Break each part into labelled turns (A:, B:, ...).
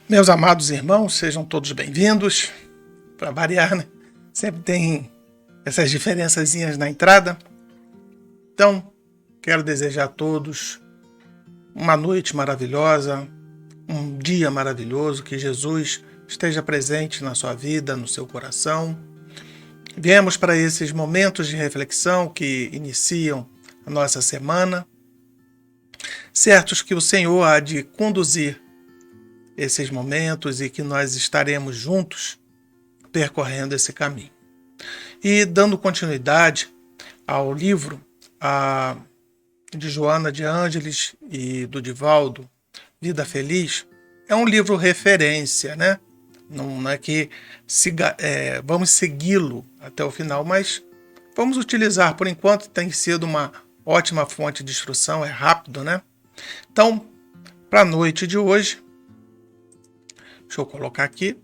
A: Meus amados irmãos, sejam todos bem-vindos. Para variar, né? Sempre tem essas diferençazinhas na entrada. Então, quero desejar a todos uma noite maravilhosa, um dia maravilhoso, que Jesus esteja presente na sua vida, no seu coração. Viemos para esses momentos de reflexão que iniciam a nossa semana, certos que o Senhor há de conduzir esses momentos e que nós estaremos juntos percorrendo esse caminho. E dando continuidade ao livro de Joana de Ângeles e do Divaldo, Vida Feliz, é um livro referência, né? Não é que vamos segui-lo até o final, mas vamos utilizar, por enquanto tem sido uma ótima fonte de instrução, é rápido, né? Então, para a noite de hoje, deixa eu colocar aqui,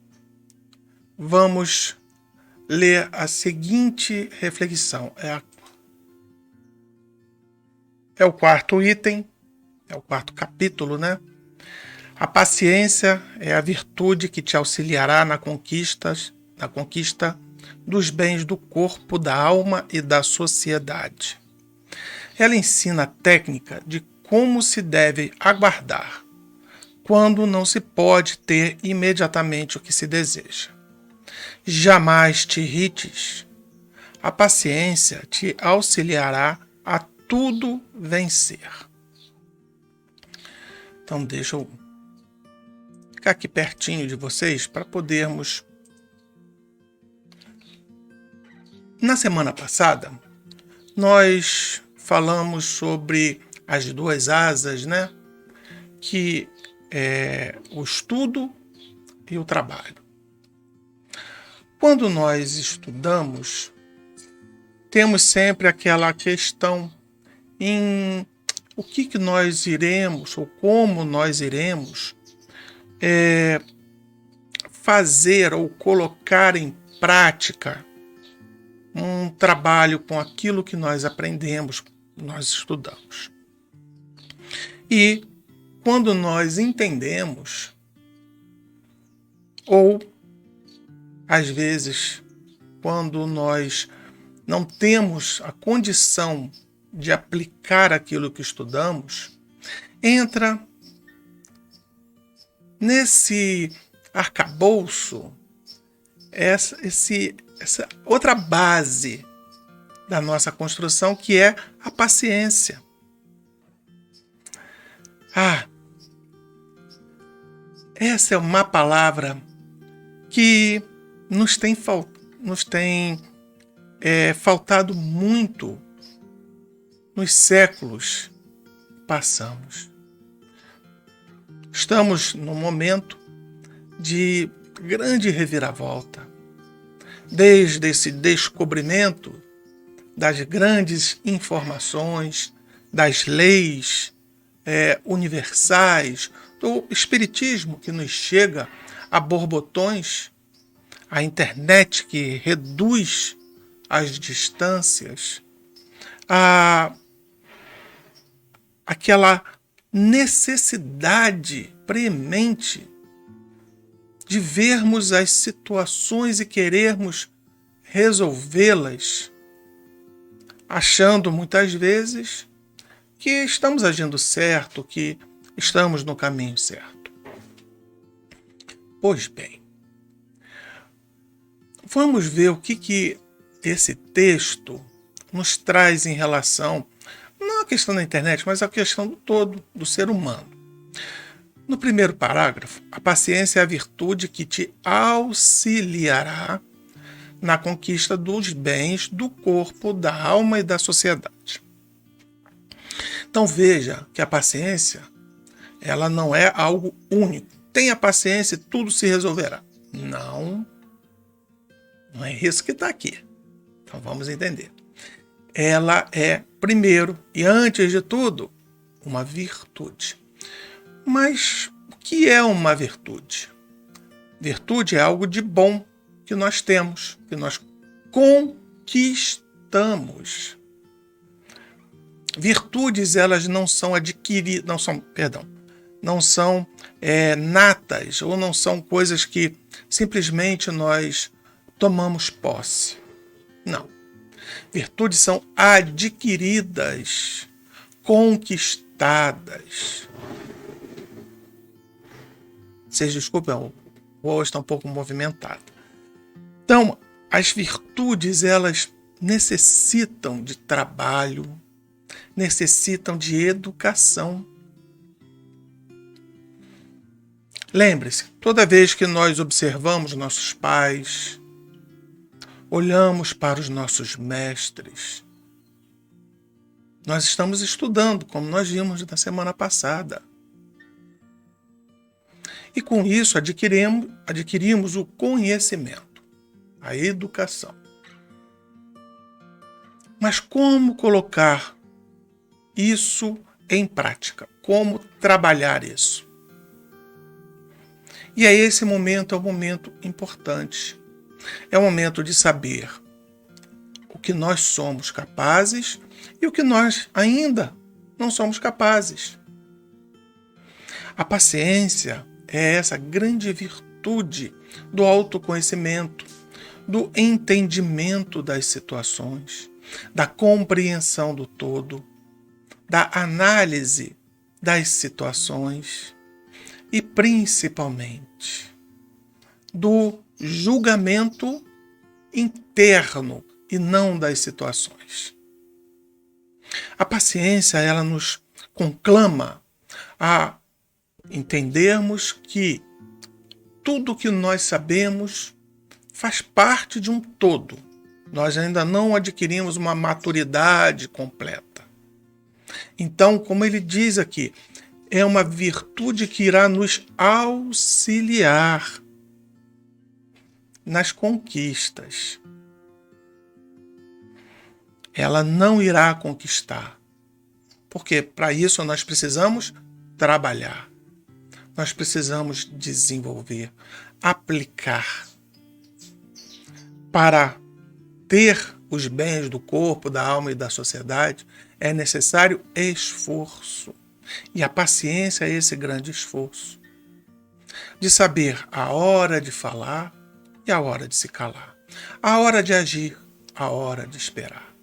A: vamos ler a seguinte reflexão. É o quarto item, é o quarto capítulo, né? A paciência é a virtude que te auxiliará na conquista dos bens do corpo, da alma e da sociedade. Ela ensina a técnica de como se deve aguardar, quando não se pode ter imediatamente o que se deseja. Jamais te irrites. A paciência te auxiliará a tudo vencer. Então deixa eu ficar aqui pertinho de vocês para podermos... Na semana passada, nós falamos sobre as duas asas, né? Que é o estudo e o trabalho. Quando nós estudamos, temos sempre aquela questão em o que nós iremos ou como nós iremos fazer ou colocar em prática um trabalho com aquilo que nós aprendemos, nós estudamos. E quando nós entendemos, ou às vezes quando nós não temos a condição de aplicar aquilo que estudamos, entra nesse arcabouço essa outra base da nossa construção, que é a paciência. Essa é uma palavra que nos tem faltado muito nos séculos que passamos. Estamos num momento de grande reviravolta. Desde esse descobrimento das grandes informações, das leis universais, do espiritismo que nos chega a borbotões, a internet que reduz as distâncias, aquela necessidade premente de vermos as situações e querermos resolvê-las, achando muitas vezes que estamos agindo certo, que estamos no caminho certo. Pois bem, vamos ver o que esse texto nos traz em relação, não à questão da internet, mas à questão do todo, do ser humano. No primeiro parágrafo, a paciência é a virtude que te auxiliará na conquista dos bens do corpo, da alma e da sociedade. Então veja que a paciência, ela não é algo único. Tenha paciência e tudo se resolverá. Não é isso que está aqui. Então vamos entender. Ela é, primeiro e antes de tudo, uma virtude. Mas o que é uma virtude? Virtude é algo de bom que nós temos, que nós conquistamos. Virtudes, elas não são não são natas, ou não são coisas que simplesmente nós tomamos posse. Não. Virtudes são adquiridas, conquistadas. Vocês desculpem, o voo está um pouco movimentado. Então, as virtudes, elas necessitam de trabalho, necessitam de educação. Lembre-se, toda vez que nós observamos nossos pais, olhamos para os nossos mestres, nós estamos estudando, como nós vimos na semana passada. E com isso adquirimos o conhecimento, a educação. Mas como colocar isso em prática? Como trabalhar isso? E aí esse momento é um momento importante. É o momento de saber o que nós somos capazes e o que nós ainda não somos capazes. A paciência é essa grande virtude do autoconhecimento, do entendimento das situações, da compreensão do todo, da análise das situações e, principalmente, do julgamento interno e não das situações. A paciência, ela nos conclama a entendermos que tudo que nós sabemos faz parte de um todo. Nós ainda não adquirimos uma maturidade completa. Então, como ele diz aqui, é uma virtude que irá nos auxiliar nas conquistas. Ela não irá conquistar. Porque para isso nós precisamos trabalhar. Nós precisamos desenvolver, aplicar. Para ter os bens do corpo, da alma e da sociedade, é necessário esforço. E a paciência é esse grande esforço. De saber a hora de falar e a hora de se calar. A hora de agir, a hora de esperar.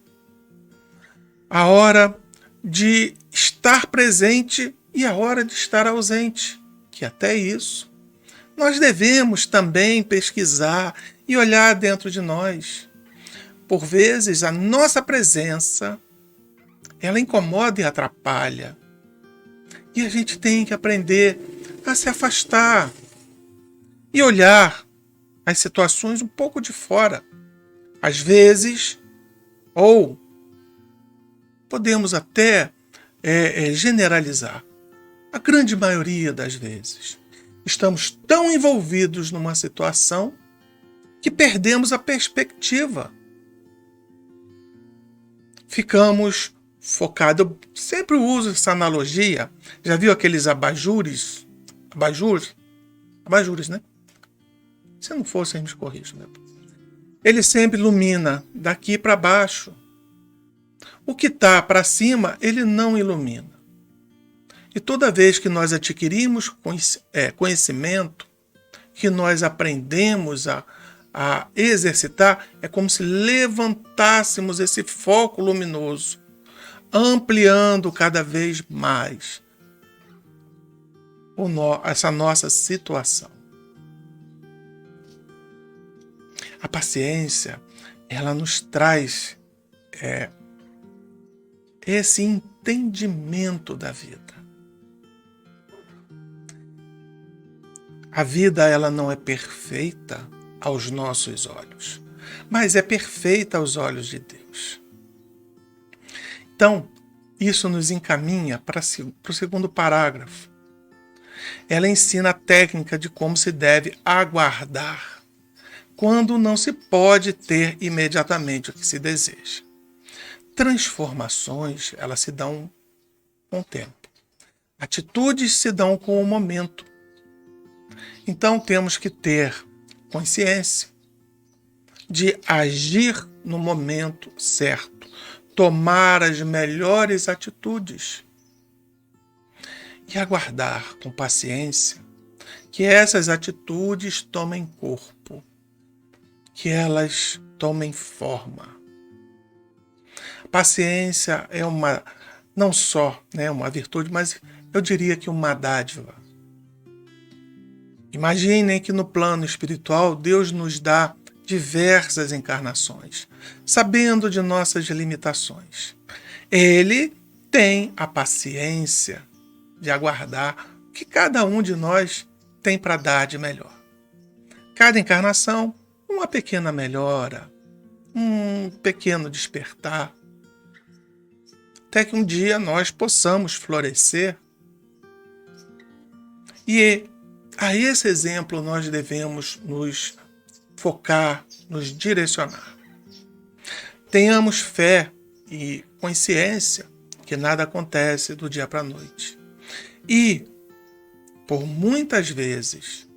A: A hora de estar presente e a hora de estar ausente. Que até isso nós devemos também pesquisar e olhar dentro de nós. Por vezes, a nossa presença, ela incomoda e atrapalha. E a gente tem que aprender a se afastar e olhar as situações um pouco de fora. Às vezes, ou podemos até generalizar. A grande maioria das vezes, estamos tão envolvidos numa situação que perdemos a perspectiva. Ficamos focados. Eu sempre uso essa analogia. Já viu aqueles abajures? Abajures, né? Se não for, vocês me corrijam. Né? Ele sempre ilumina daqui para baixo. O que está para cima, ele não ilumina. E toda vez que nós adquirimos conhecimento, que nós aprendemos a exercitar, é como se levantássemos esse foco luminoso, ampliando cada vez mais essa nossa situação. A paciência, ela nos traz esse entendimento da vida. A vida, ela não é perfeita aos nossos olhos, mas é perfeita aos olhos de Deus. Então, isso nos encaminha para o segundo parágrafo. Ela ensina a técnica de como se deve aguardar, quando não se pode ter imediatamente o que se deseja. Transformações, elas se dão com o tempo. Atitudes se dão com o momento. Então temos que ter consciência de agir no momento certo, tomar as melhores atitudes. e aguardar com paciência que essas atitudes tomem corpo, que elas tomem forma. Paciência é não só uma virtude, mas eu diria que uma dádiva. Imaginem que no plano espiritual Deus nos dá diversas encarnações, sabendo de nossas limitações. Ele tem a paciência de aguardar o que cada um de nós tem para dar de melhor. Cada encarnação, uma pequena melhora, um pequeno despertar, até que um dia nós possamos florescer. E a esse exemplo nós devemos nos focar, nos direcionar. Tenhamos fé e consciência que nada acontece do dia para a noite. E, por muitas vezes,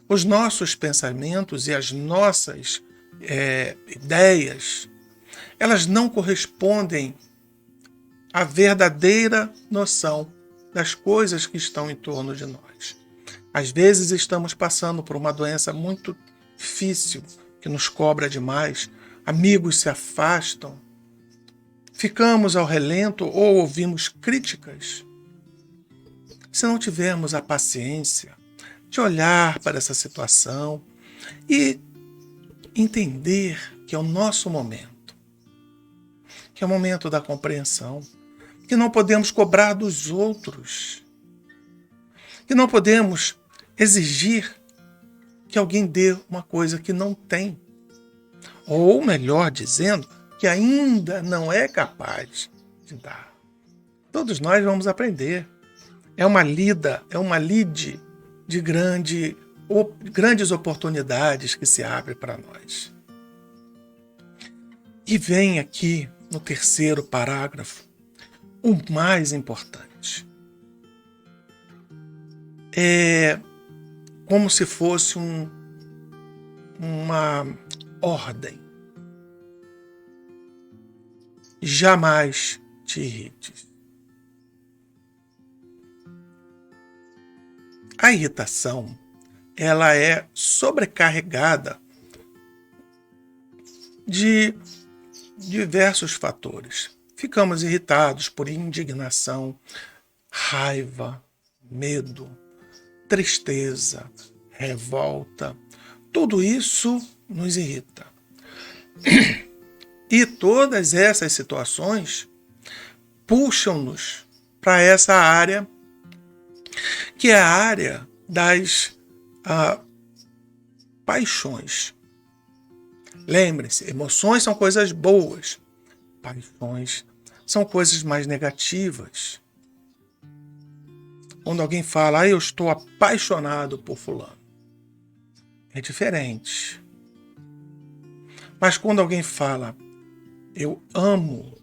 A: os nossos pensamentos e as nossas ideias, elas não correspondem à verdadeira noção das coisas que estão em torno de nós. Às vezes estamos passando por uma doença muito difícil, que nos cobra demais, amigos se afastam, ficamos ao relento ou ouvimos críticas. Se não tivermos a paciência de olhar para essa situação e entender que é o nosso momento, que é o momento da compreensão, que não podemos cobrar dos outros, que não podemos exigir que alguém dê uma coisa que não tem, ou melhor dizendo, que ainda não é capaz de dar. Todos nós vamos aprender. É uma lide de grandes oportunidades que se abrem para nós. E vem aqui no terceiro parágrafo o mais importante. É como se fosse uma ordem. Jamais te irrites. A irritação, ela é sobrecarregada de diversos fatores. Ficamos irritados por indignação, raiva, medo, tristeza, revolta. Tudo isso nos irrita. E todas essas situações puxam-nos para essa área, que é a área das paixões. Lembre-se, emoções são coisas boas, paixões são coisas mais negativas. Quando alguém fala, eu estou apaixonado por fulano, é diferente. Mas quando alguém fala, eu amo,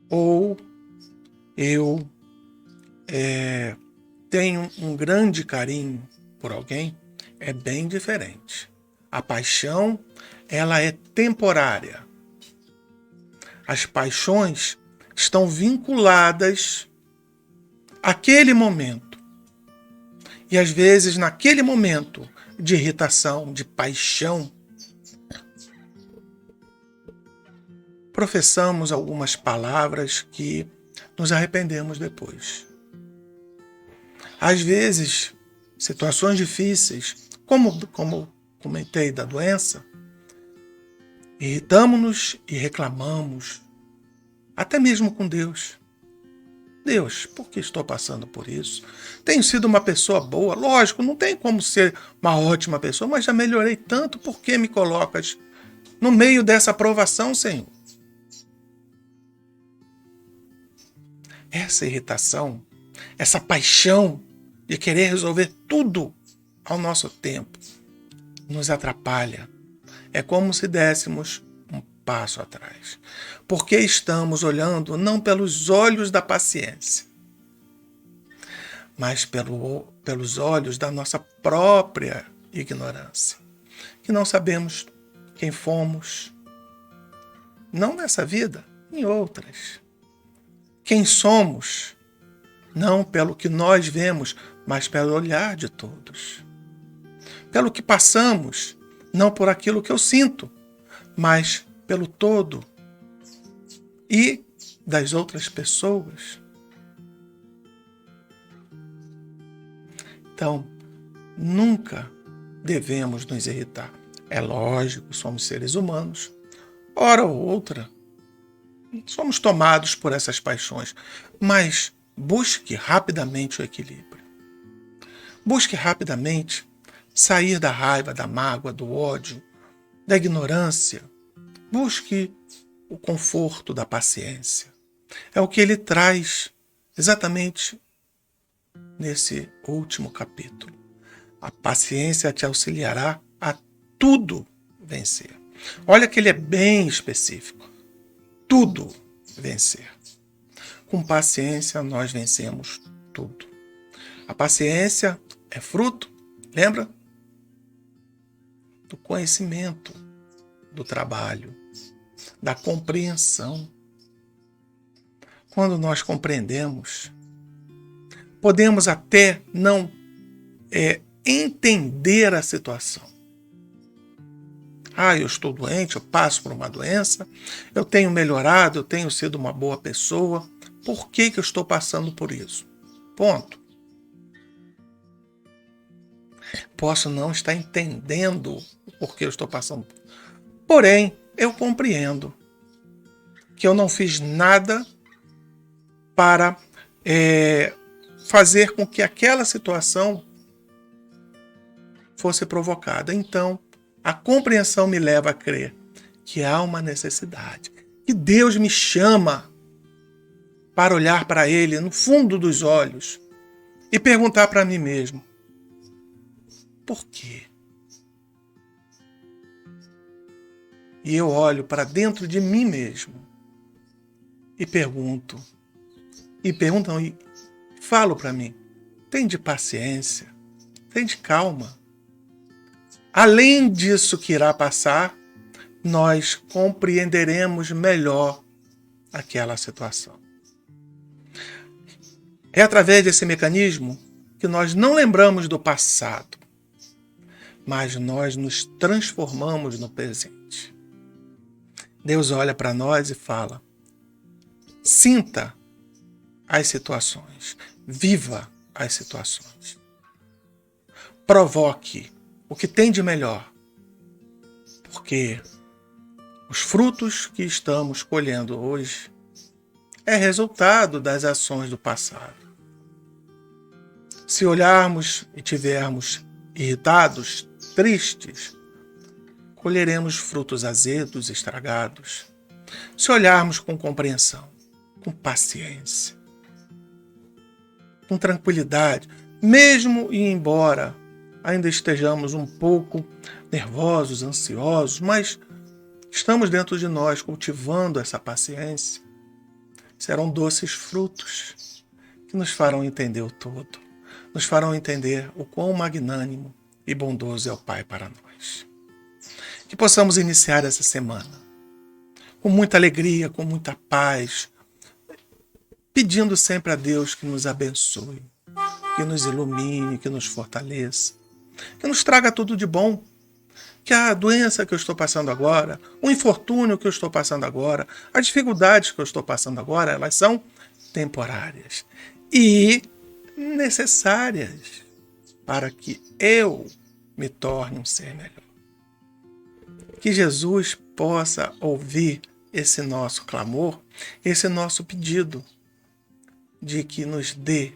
A: ou eu tenho um grande carinho por alguém, é bem diferente. A paixão, ela é temporária. As paixões estão vinculadas àquele momento. E às vezes, naquele momento de irritação, de paixão, professamos algumas palavras que nos arrependemos depois. Às vezes, situações difíceis, como comentei da doença, irritamos-nos e reclamamos, até mesmo com Deus. Deus, por que estou passando por isso? Tenho sido uma pessoa boa, lógico, não tem como ser uma ótima pessoa, mas já melhorei tanto, por que me colocas no meio dessa provação, Senhor? Essa irritação, essa paixão de querer resolver tudo ao nosso tempo, nos atrapalha. É como se dessemos um passo atrás. Porque estamos olhando não pelos olhos da paciência, mas pelos olhos da nossa própria ignorância. Que não sabemos quem fomos, não nessa vida, em outras. Quem somos não pelo que nós vemos, mas pelo olhar de todos. Pelo que passamos, não por aquilo que eu sinto, mas pelo todo e das outras pessoas. Então, nunca devemos nos irritar. É lógico, somos seres humanos. Hora ou outra, somos tomados por essas paixões, mas busque rapidamente o equilíbrio. Busque rapidamente sair da raiva, da mágoa, do ódio, da ignorância. Busque o conforto da paciência. É o que ele traz exatamente nesse último capítulo. A paciência te auxiliará a tudo vencer. Olha que ele é bem específico. Tudo vencer. Com paciência nós vencemos tudo. A paciência é fruto, lembra? Do conhecimento, do trabalho, da compreensão. Quando nós compreendemos, podemos até não entender a situação. Eu estou doente, eu passo por uma doença, eu tenho melhorado, eu tenho sido uma boa pessoa. Por que eu estou passando por isso? Ponto. Posso não estar entendendo o porquê eu estou passando. Porém, eu compreendo que eu não fiz nada para fazer com que aquela situação fosse provocada. Então, a compreensão me leva a crer que há uma necessidade, que Deus me chama para olhar para Ele no fundo dos olhos e perguntar para mim mesmo: por quê? E eu olho para dentro de mim mesmo e pergunto, e falo para mim: tem de paciência, tem de calma. Além disso que irá passar, nós compreenderemos melhor aquela situação. É através desse mecanismo que nós não lembramos do passado, mas nós nos transformamos no presente. Deus olha para nós e fala: sinta as situações, viva as situações, provoque o que tem de melhor, porque os frutos que estamos colhendo hoje é resultado das ações do passado. Se olharmos e tivermos irritados, tristes, colheremos frutos azedos, estragados. Se olharmos com compreensão, com paciência, com tranquilidade, mesmo e embora ainda estejamos um pouco nervosos, ansiosos, mas estamos dentro de nós cultivando essa paciência, serão doces frutos que nos farão entender o todo, nos farão entender o quão magnânimo e bondoso é o Pai para nós. Que possamos iniciar essa semana com muita alegria, com muita paz, pedindo sempre a Deus que nos abençoe, que nos ilumine, que nos fortaleça, que nos traga tudo de bom, que a doença que eu estou passando agora, o infortúnio que eu estou passando agora, as dificuldades que eu estou passando agora, elas são temporárias e necessárias para que eu me torne um ser melhor. Que Jesus possa ouvir esse nosso clamor, esse nosso pedido de que nos dê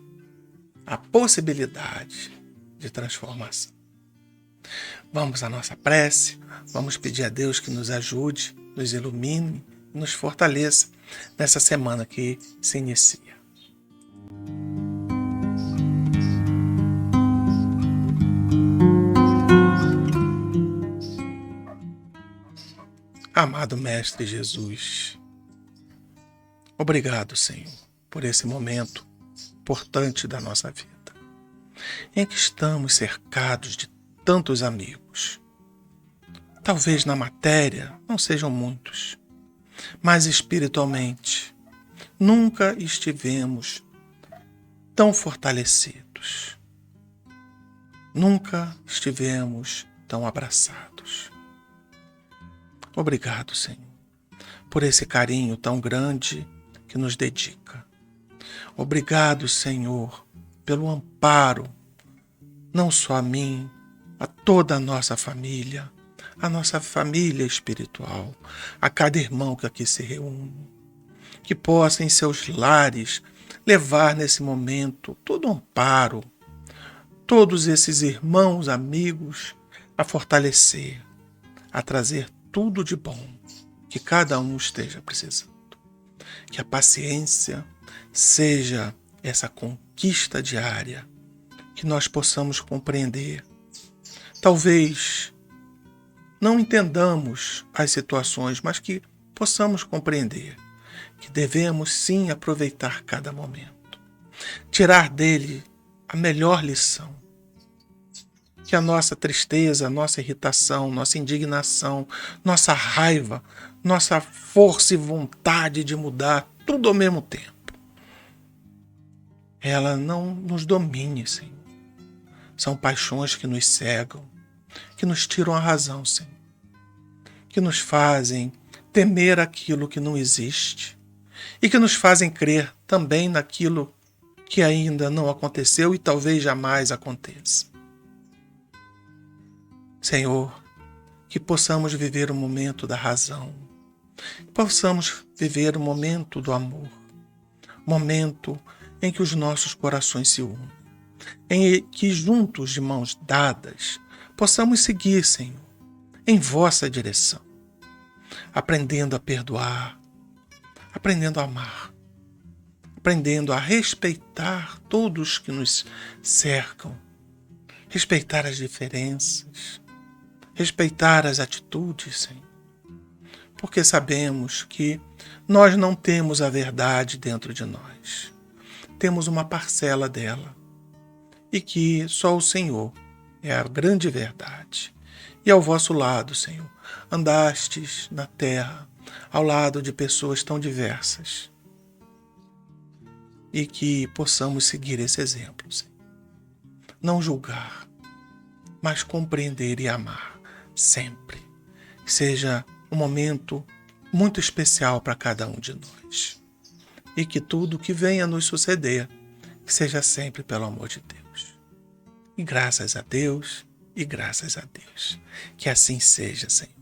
A: a possibilidade de transformação. Vamos à nossa prece, vamos pedir a Deus que nos ajude, nos ilumine, nos fortaleça nessa semana que se inicia. Amado Mestre Jesus, obrigado, Senhor, por esse momento importante da nossa vida, em que estamos cercados de tantos amigos. Talvez na matéria não sejam muitos, mas espiritualmente nunca estivemos tão fortalecidos. Nunca estivemos tão abraçados. Obrigado, Senhor, por esse carinho tão grande que nos dedica. Obrigado, Senhor, pelo amparo, não só a mim, a toda a nossa família espiritual, a cada irmão que aqui se reúne, que possa em seus lares levar nesse momento todo o amparo, todos esses irmãos, amigos, a fortalecer, a trazer tudo de bom que cada um esteja precisando. Que a paciência seja essa conquista diária, que nós possamos compreender. Talvez não entendamos as situações, mas que possamos compreender que devemos sim aproveitar cada momento, tirar dele a melhor lição. Que a nossa tristeza, a nossa irritação, nossa indignação, nossa raiva, nossa força e vontade de mudar, tudo ao mesmo tempo, ela não nos domine, Senhor. São paixões que nos cegam, que nos tiram a razão, Senhor, que nos fazem temer aquilo que não existe e que nos fazem crer também naquilo que ainda não aconteceu e talvez jamais aconteça. Senhor, que possamos viver o momento da razão, que possamos viver o momento do amor, momento em que os nossos corações se unem, em que juntos, de mãos dadas, possamos seguir, Senhor, em vossa direção, aprendendo a perdoar, aprendendo a amar, aprendendo a respeitar todos que nos cercam, respeitar as diferenças, respeitar as atitudes, Senhor, porque sabemos que nós não temos a verdade dentro de nós. Temos uma parcela dela e que só o Senhor é a grande verdade. E ao vosso lado, Senhor, andastes na terra ao lado de pessoas tão diversas e que possamos seguir esse exemplo, Senhor. Não julgar, mas compreender e amar sempre. Que seja um momento muito especial para cada um de nós. E que tudo que venha nos suceder, que seja sempre pelo amor de Deus. E graças a Deus, e graças a Deus. Que assim seja, Senhor.